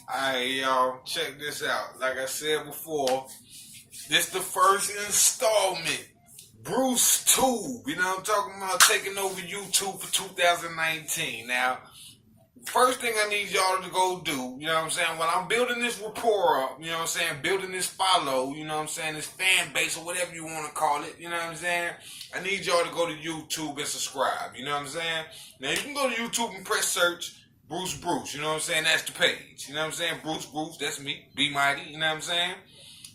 Alright, y'all, check this out. Like I said before, this the first installment. BruceTube, you know what I'm talking about? Taking over YouTube for 2019. Now, first thing I need y'all to go do, you know what I'm saying? While I'm building this rapport up, you know what I'm saying? Building this follow, you know what I'm saying? This fan base or whatever you want to call it, you know what I'm saying? I need y'all to go to YouTube and subscribe, you know what I'm saying? Now, you can go to YouTube and press search Bruce, you know what I'm saying? That's the page, you know what I'm saying? Bruce, that's me, Be Mighty, you know what I'm saying?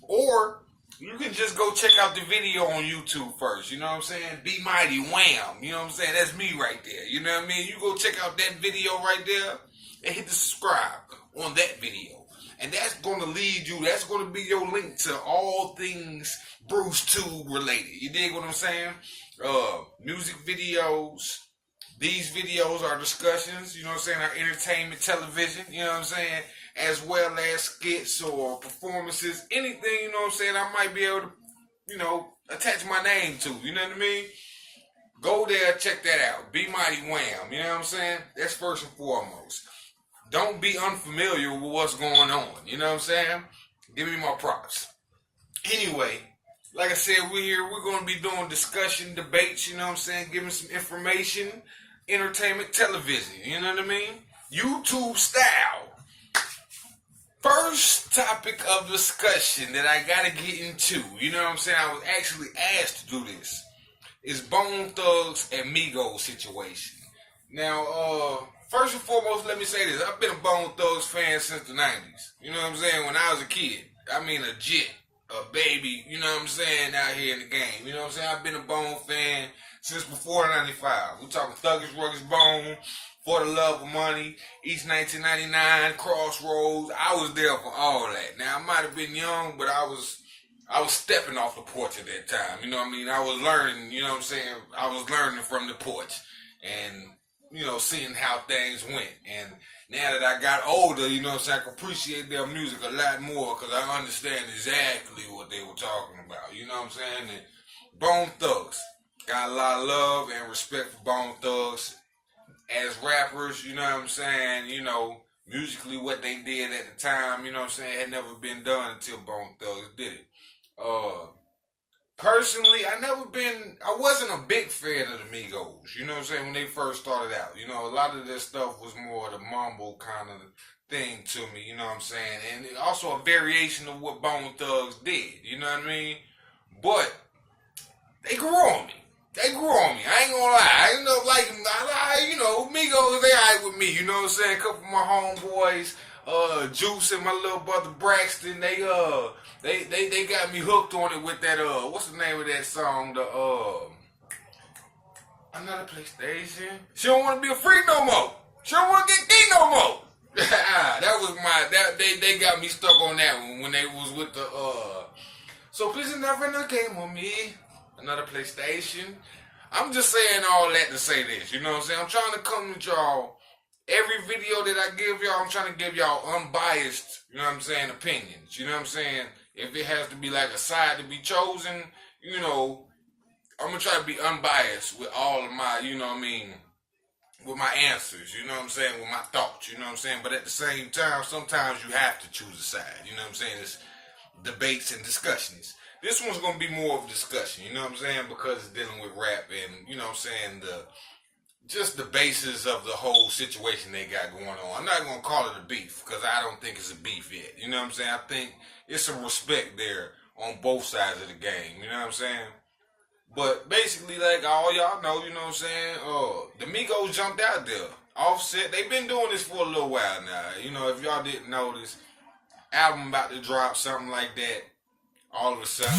Or you can just go check out the video on YouTube first, you know what I'm saying? Be Mighty, wham, you know what I'm saying? That's me right there, you know what I mean? You go check out that video right there and hit the subscribe on that video. And that's going to lead you, that's going to be your link to all things BruceTube related. You dig what I'm saying? Music videos. These videos are discussions, you know what I'm saying, are entertainment television, you know what I'm saying, as well as skits or performances, anything, you know what I'm saying, I might be able to, you know, attach my name to, you know what I mean? Go there, check that out. Be Mighty, wham, you know what I'm saying? That's first and foremost. Don't be unfamiliar with what's going on, you know what I'm saying? Give me my props. Anyway, like I said, we're going to be doing discussion, debates, you know what I'm saying, giving some information, entertainment television, you know what I mean? YouTube style. First topic of discussion that I gotta get into, you know what I'm saying? I was actually asked to do this. Is Bone Thugs and Migos situation. Now, first and foremost, let me say this. I've been a Bone Thugs fan since the 90s. You know what I'm saying? When I was a kid. I mean a jit, a baby, you know what I'm saying, out here in the game. You know what I'm saying? I've been a Bone fan since before 95. We're talking Thuggish Ruggish Bone, For the Love of Money, East 1999, Crossroads. I was there for all that. Now, I might have been young, but I was stepping off the porch at that time. You know what I mean? I was learning, you know what I'm saying? I was learning from the porch and, you know, seeing how things went. And now that I got older, you know what I'm saying, I can appreciate their music a lot more because I understand exactly what they were talking about. You know what I'm saying? And Bone Thugs. Got a lot of love and respect for Bone Thugs as rappers, you know what I'm saying, you know, musically what they did at the time, you know what I'm saying, had never been done until Bone Thugs did it. Personally, I wasn't a big fan of the Migos, you know what I'm saying, when they first started out. You know, a lot of their stuff was more the mumble kind of thing to me, you know what I'm saying, and also a variation of what Bone Thugs did, you know what I mean, but they grew on me. I ain't gonna lie. I ain't know like you know, Migos, they alright with me, you know what I'm saying? A couple of my homeboys, Juice and my little brother Braxton, they got me hooked on it with that what's the name of that song? Another PlayStation. She don't wanna be a freak no more. She don't wanna get gay no more. That was they got me stuck on that one when they was with the so please never game with me. Another PlayStation. I'm just saying all that to say this, you know what I'm saying? I'm trying to come with y'all. Every video that I give y'all, I'm trying to give y'all unbiased, you know what I'm saying, opinions. You know what I'm saying? If it has to be like a side to be chosen, you know, I'm going to try to be unbiased with all of my, you know what I mean, with my answers, you know what I'm saying, with my thoughts, you know what I'm saying? But at the same time, sometimes you have to choose a side, you know what I'm saying? It's debates and discussions. This one's going to be more of a discussion, you know what I'm saying, because it's dealing with rap and, you know what I'm saying, just the basis of the whole situation they got going on. I'm not going to call it a beef because I don't think it's a beef yet, you know what I'm saying? I think it's some respect there on both sides of the game, you know what I'm saying? But basically, like all y'all know, you know what I'm saying, the Migos jumped out there. Offset, they've been doing this for a little while now. You know, if y'all didn't notice, album about to drop, something like that. All of a sudden,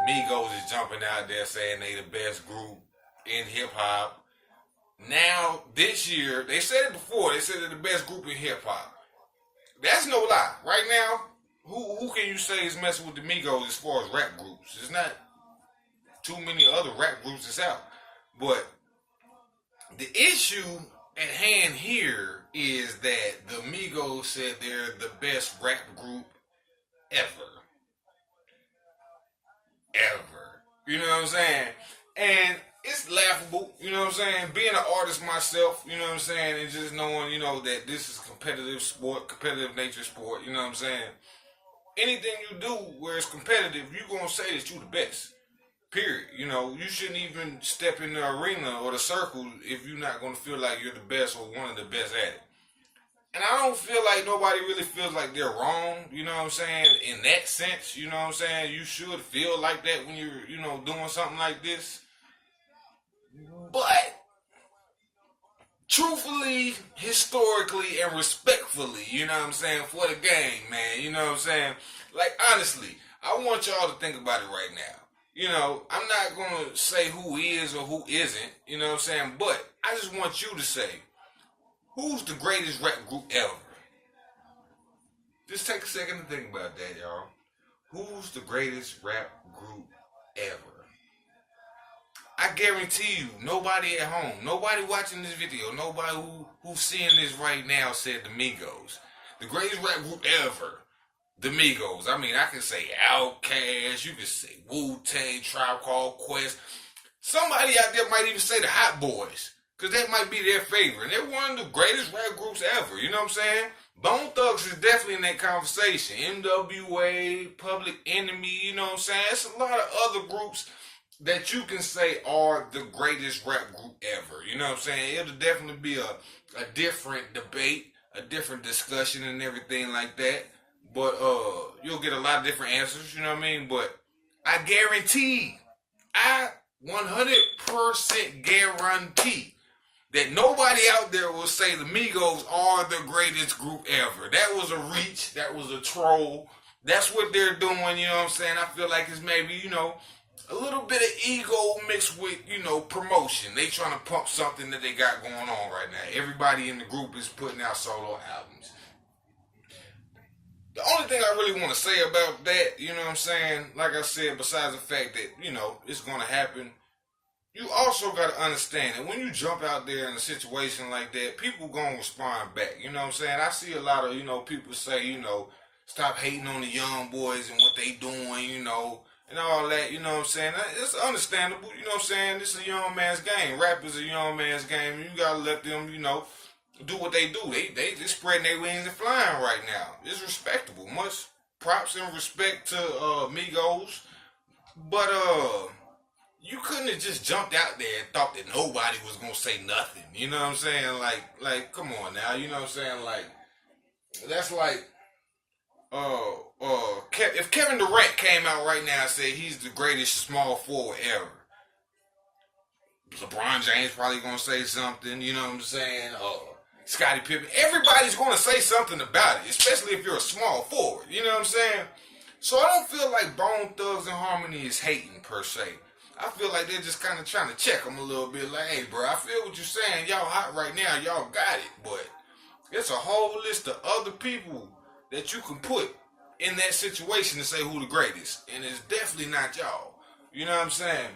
Migos is jumping out there saying they the best group in hip-hop. Now, this year, they said it before, they said they're the best group in hip-hop. That's no lie. Right now, who can you say is messing with the Migos as far as rap groups? There's not too many other rap groups that's out. But the issue at hand here is that the Migos said they're the best rap group ever. You know what I'm saying? And it's laughable, you know what I'm saying? Being an artist myself, you know what I'm saying, and just knowing, you know, that this is competitive sport, competitive nature sport, you know what I'm saying? Anything you do where it's competitive, you're going to say that you're the best. Period. You know, you shouldn't even step in the arena or the circle if you're not going to feel like you're the best or one of the best at it. And I don't feel like nobody really feels like they're wrong, you know what I'm saying, in that sense, you know what I'm saying? You should feel like that when you're, you know, doing something like this. But truthfully, historically, and respectfully, you know what I'm saying, for the game, man, you know what I'm saying? Like, honestly, I want y'all to think about it right now. You know, I'm not going to say who is or who isn't, you know what I'm saying? But I just want you to say, who's the greatest rap group ever? Just take a second to think about that, y'all. Who's the greatest rap group ever? I guarantee you, nobody at home, nobody watching this video, nobody who's seeing this right now said the Migos. The greatest rap group ever. The Migos. I mean, I can say Outkast, you can say Wu-Tang, Tribe Called Quest. Somebody out there might even say the Hot Boys, because that might be their favorite. And they're one of the greatest rap groups ever, you know what I'm saying? Bone Thugs is definitely in that conversation. NWA, Public Enemy, you know what I'm saying? It's a lot of other groups that you can say are the greatest rap group ever. You know what I'm saying? It'll definitely be a different debate, a different discussion and everything like that. But you'll get a lot of different answers, you know what I mean? But I guarantee, I 100% guarantee that nobody out there will say the Migos are the greatest group ever. That was a reach. That was a troll. That's what they're doing, you know what I'm saying? I feel like it's maybe, you know, a little bit of ego mixed with, you know, promotion. They trying to pump something that they got going on right now. Everybody in the group is putting out solo albums. The only thing I really want to say about that, you know what I'm saying, like I said, besides the fact that, you know, it's going to happen, you also got to understand that when you jump out there in a situation like that, people going to respond back, you know what I'm saying? I see a lot of, you know, people say, you know, stop hating on the young boys and what they doing, you know, and all that, you know what I'm saying? It's understandable, you know what I'm saying? This is a young man's game. Rap is a young man's game. You got to let them, you know, do what they do. They just spreading their wings and flying right now. It's respectable. Much props and respect to Migos. But you couldn't have just jumped out there and thought that nobody was gonna say nothing. You know what I'm saying? Like, come on now. You know what I'm saying? Like, that's like, if Kevin Durant came out right now and said he's the greatest small forward ever, LeBron James probably gonna say something. You know what I'm saying? Scottie Pippen. Everybody's gonna say something about it, especially if you're a small forward. You know what I'm saying? So I don't feel like Bone Thugs and Harmony is hating per se. I feel like they're just kind of trying to check them a little bit. Like, hey, bro, I feel what you're saying. Y'all hot right now. Y'all got it. But it's a whole list of other people that you can put in that situation to say who the greatest. And it's definitely not y'all. You know what I'm saying?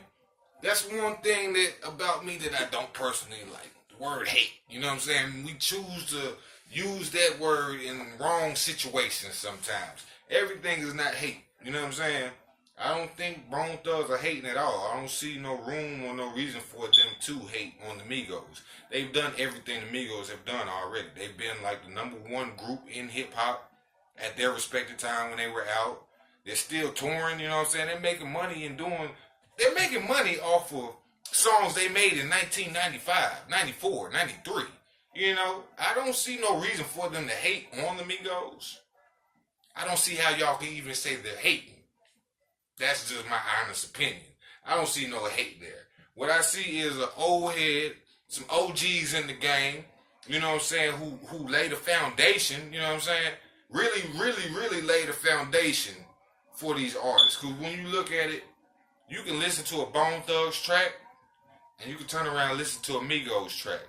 That's one thing that about me that I don't personally like. The word hate. You know what I'm saying? We choose to use that word in wrong situations sometimes. Everything is not hate. You know what I'm saying? I don't think Bone Thugs are hating at all. I don't see no room or no reason for them to hate on the Migos. They've done everything the Migos have done already. They've been like the #1 group in hip-hop at their respective time when they were out. They're still touring, you know what I'm saying? They're making money and they're making money off of songs they made in 1995, 94, 93. You know, I don't see no reason for them to hate on the Migos. I don't see how y'all can even say they're hating. That's just my honest opinion. I don't see no hate there. What I see is an old head, some OGs in the game, you know what I'm saying, who laid a foundation, you know what I'm saying, really laid a foundation for these artists. Because when you look at it, you can listen to a Bone Thugs track, and you can turn around and listen to a Migos track.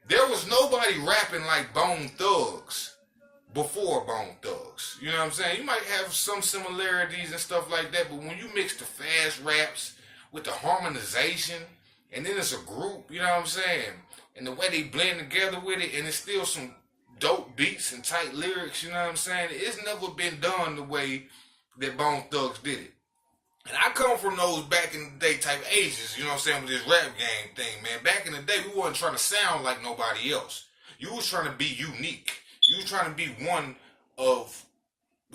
There was nobody rapping like Bone Thugs before Bone Thugs. You know what I'm saying? You might have some similarities and stuff like that, but when you mix the fast raps with the harmonization, and then it's a group, you know what I'm saying? And the way they blend together with it, and it's still some dope beats and tight lyrics, you know what I'm saying? It's never been done the way that Bone Thugs did it. And I come from those back in the day type ages, you know what I'm saying, with this rap game thing, man. Back in the day, we wasn't trying to sound like nobody else. You was trying to be unique. You was trying to be one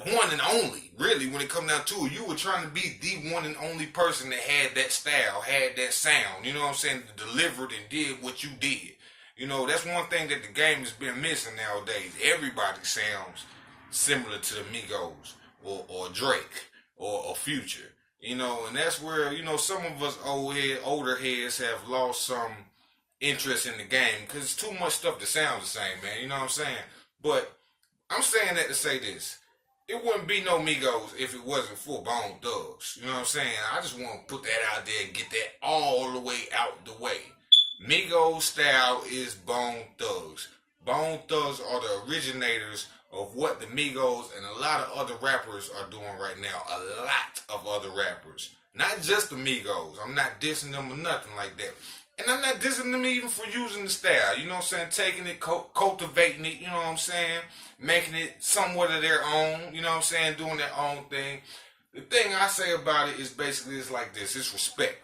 and only, really, when it come down to it. You were trying to be the one and only person that had that style, had that sound, you know what I'm saying, that delivered and did what you did. You know, that's one thing that the game has been missing nowadays. Everybody sounds similar to the Migos or Drake or Future. You know, and that's where, you know, some of us older heads have lost some interest in the game because it's too much stuff that sounds the same, man. You know what I'm saying? But I'm saying that to say this. It wouldn't be no Migos if it wasn't for Bone Thugs. You know what I'm saying? I just want to put that out there and get that all the way out the way. Migos style is Bone Thugs. Bone Thugs are the originators of what the Migos and a lot of other rappers are doing right now. A lot of other rappers. Not just the Migos. I'm not dissing them or nothing like that. And I'm not dissing them even for using the style. You know what I'm saying? Taking it, cultivating it, you know what I'm saying? Making it somewhat of their own, you know what I'm saying? Doing their own thing. The thing I say about it is basically it's like this. It's respect.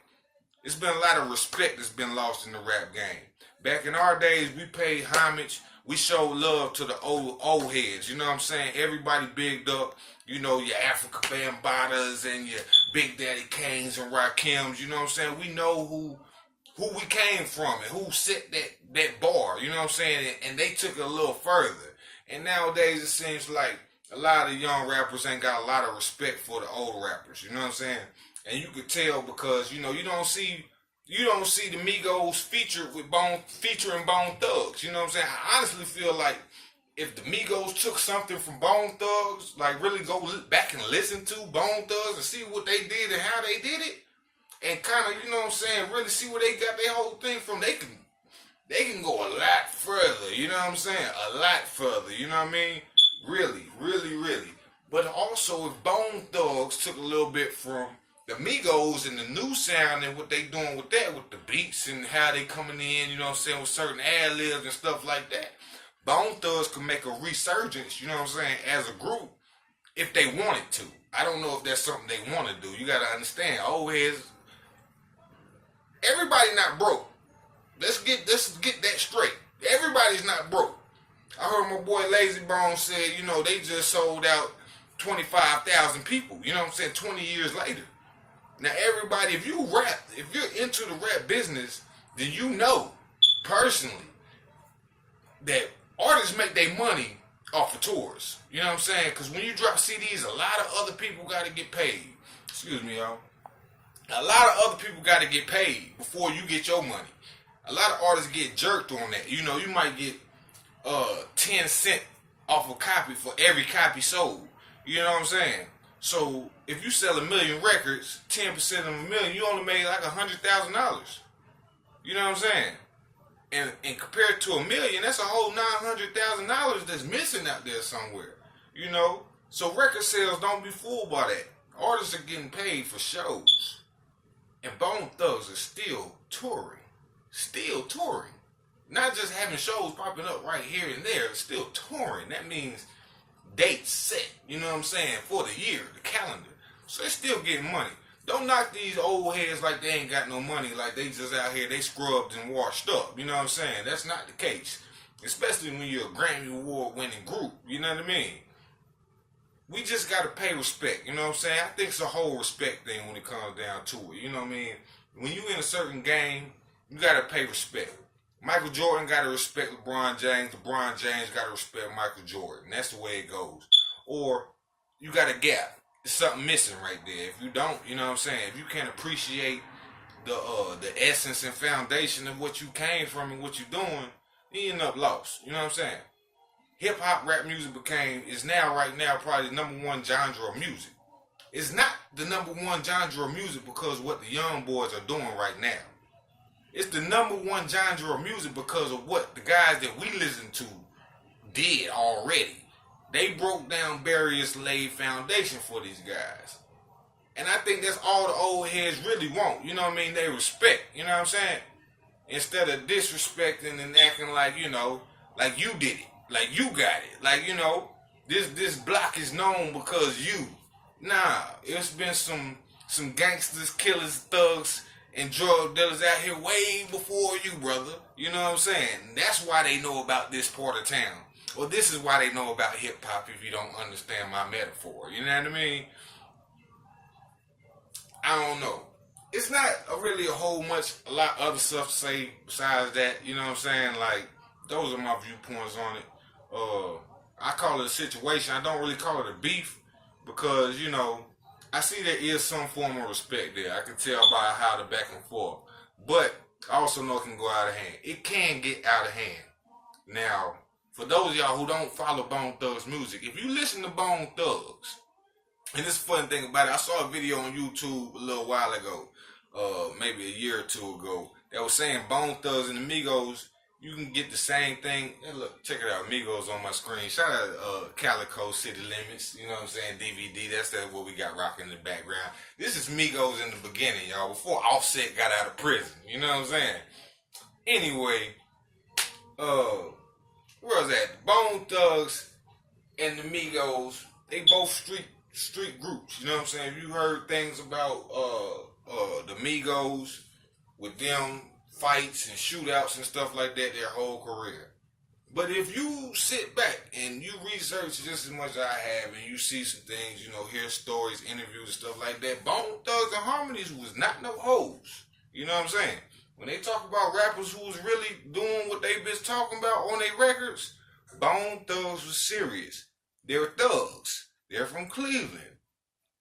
It's been a lot of respect that's been lost in the rap game. Back in our days, we paid homage. We showed love to the old heads, you know what I'm saying? Everybody bigged up, you know, your Africa Bambatas and your Big Daddy Kanes and Rakims, you know what I'm saying? We know who we came from and who set that bar, you know what I'm saying? And they took it a little further. And nowadays it seems like a lot of young rappers ain't got a lot of respect for the old rappers, you know what I'm saying? And you could tell because, you know, you don't see the Migos featuring Bone Thugs. You know what I'm saying? I honestly feel like if the Migos took something from Bone Thugs, like really go back and listen to Bone Thugs and see what they did and how they did it, and kind of, you know what I'm saying, really see where they got their whole thing from, they can go a lot further. You know what I'm saying? A lot further. You know what I mean? Really, really, really. But also, if Bone Thugs took a little bit from the Migos and the new sound and what they doing with that, with the beats and how they coming in, you know what I'm saying, with certain ad-libs and stuff like that, Bone Thugs could make a resurgence, you know what I'm saying, as a group, if they wanted to. I don't know if that's something they want to do. You got to understand, old heads, everybody not broke. Let's get that straight. Everybody's not broke. I heard my boy Lazy Bone said, you know, they just sold out 25,000 people, you know what I'm saying, 20 years later. Now everybody, if you're into the rap business, then you know, personally, that artists make their money off of tours. You know what I'm saying? Because when you drop CDs, a lot of other people got to get paid. Excuse me, y'all. A lot of other people got to get paid before you get your money. A lot of artists get jerked on that. You know, you might get 10 cents off a copy for every copy sold. You know what I'm saying? So if you sell 1 million records, 10% of 1 million, you only made like $100,000. You know what I'm saying? And compared to 1 million, that's a whole $900,000 that's missing out there somewhere. You know? So record sales, don't be fooled by that. Artists are getting paid for shows. And Bone Thugs are still touring. Still touring. Not just having shows popping up right here and there, still touring. That means dates set, you know what I'm saying, for the year, the calendar. So they're still getting money. Don't knock these old heads like they ain't got no money, like they just out here, they scrubbed and washed up. You know what I'm saying? That's not the case. Especially when you're a Grammy Award winning group. You know what I mean? We just got to pay respect. You know what I'm saying? I think it's a whole respect thing when it comes down to it. You know what I mean? When you in a certain game, you got to pay respect. Michael Jordan got to respect LeBron James. LeBron James got to respect Michael Jordan. That's the way it goes. Or you got a gap. There's something missing right there. If you don't, you know what I'm saying? If you can't appreciate the essence and foundation of what you came from and what you're doing, you end up lost. You know what I'm saying? Hip-hop rap music is now, right now, probably the #1 genre of music. It's not the #1 genre of music because of what the young boys are doing right now. It's the #1 genre of music because of what the guys that we listen to did already. They broke down barriers, laid foundation for these guys. And I think that's all the old heads really want. You know what I mean? They respect. You know what I'm saying? Instead of disrespecting and acting like, you know, like you did it. Like you got it. Like, you know, this block is known because you. Nah, it's been some some gangsters, killers, thugs, and drug dealers out here way before you, brother. You know what I'm saying? That's why they know about this part of town. Well, this is why they know about hip-hop if you don't understand my metaphor. You know what I mean? I don't know. It's not really a lot of other stuff to say besides that. You know what I'm saying? Like, those are my viewpoints on it. I call it a situation. I don't really call it a beef because, you know, I see there is some form of respect there. I can tell by how the back and forth. But I also know it can go out of hand. It can get out of hand. Now, for those of y'all who don't follow Bone Thugs music, if you listen to Bone Thugs, and this funny thing about it, I saw a video on YouTube a little while ago, maybe a year or two ago, that was saying Bone Thugs and the Migos, you can get the same thing. Hey, look, check it out, Migos on my screen. Shout out Calico City Limits, you know what I'm saying, DVD. That's what we got rocking in the background. This is Migos in the beginning, y'all, before Offset got out of prison, you know what I'm saying? Anyway, where was that? Bone Thugs and the Migos, they both street groups, you know what I'm saying? You heard things about the Migos with them fights and shootouts and stuff like that their whole career. But if you sit back and you research just as much as I have and you see some things, you know, hear stories, interviews and stuff like that, Bone Thugs and Harmonies was not no hoes. You know what I'm saying? When they talk about rappers who was really doing what they been talking about on their records, Bone Thugs was serious. They're thugs. They're from Cleveland.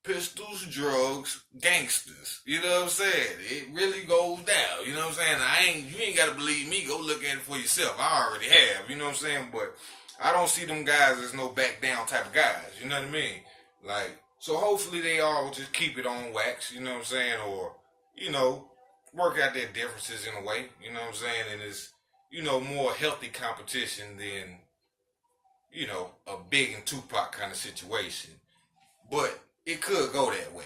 Pistols, drugs, gangsters. You know what I'm saying? It really goes down. You know what I'm saying? You ain't got to believe me. Go look at it for yourself. I already have. You know what I'm saying? But I don't see them guys as no back down type of guys. You know what I mean? Like, so hopefully they all just keep it on wax. You know what I'm saying? Or, you know, work out their differences in a way. You know what I'm saying? And it's, you know, more healthy competition than, you know, a Big and Tupac kind of situation. But it could go that way.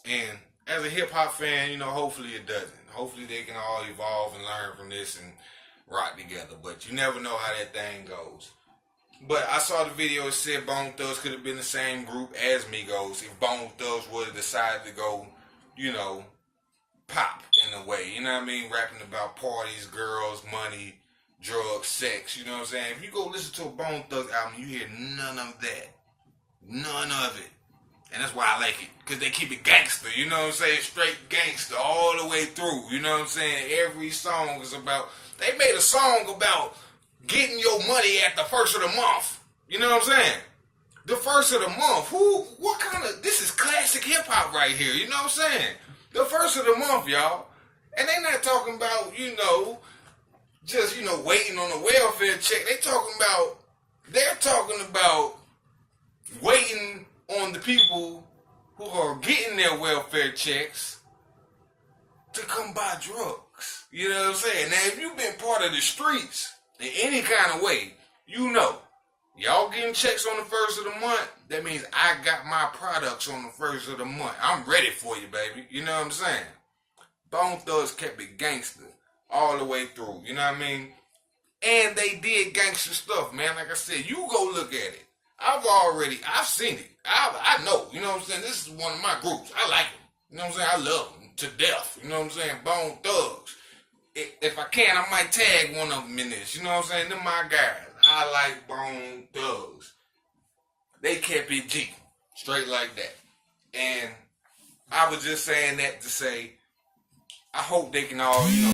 And as a hip-hop fan, you know, hopefully it doesn't. Hopefully they can all evolve and learn from this and rock together. But you never know how that thing goes. But I saw the video, it said Bone Thugs could have been the same group as Migos if Bone Thugs would have decided to go, you know, pop in a way. You know what I mean? Rapping about parties, girls, money, drugs, sex. You know what I'm saying? If you go listen to a Bone Thugs album, you hear none of that. None of it. And that's why I like it. Because they keep it gangster. You know what I'm saying? Straight gangster all the way through. You know what I'm saying? Every song is about... They made a song about getting your money at the first of the month. You know what I'm saying? The first of the month. What kind of... This is classic hip-hop right here. You know what I'm saying? The first of the month, y'all. And they not talking about, you know, just, you know, waiting on a welfare check. They're talking about waiting on the people who are getting their welfare checks to come buy drugs. You know what I'm saying? Now, if you've been part of the streets in any kind of way, you know, y'all getting checks on the first of the month, that means I got my products on the first of the month. I'm ready for you, baby. You know what I'm saying? Bone Thugs kept it gangster all the way through. You know what I mean? And they did gangster stuff, man. Like I said, you go look at it. I've seen it. I know, you know what I'm saying? This is one of my groups. I like them. You know what I'm saying? I love them to death. You know what I'm saying? Bone Thugs. If I can, I might tag one of them in this. You know what I'm saying? They're my guys. I like Bone Thugs. They kept it G. Straight like that. And I was just saying that to say, I hope they can all, you know,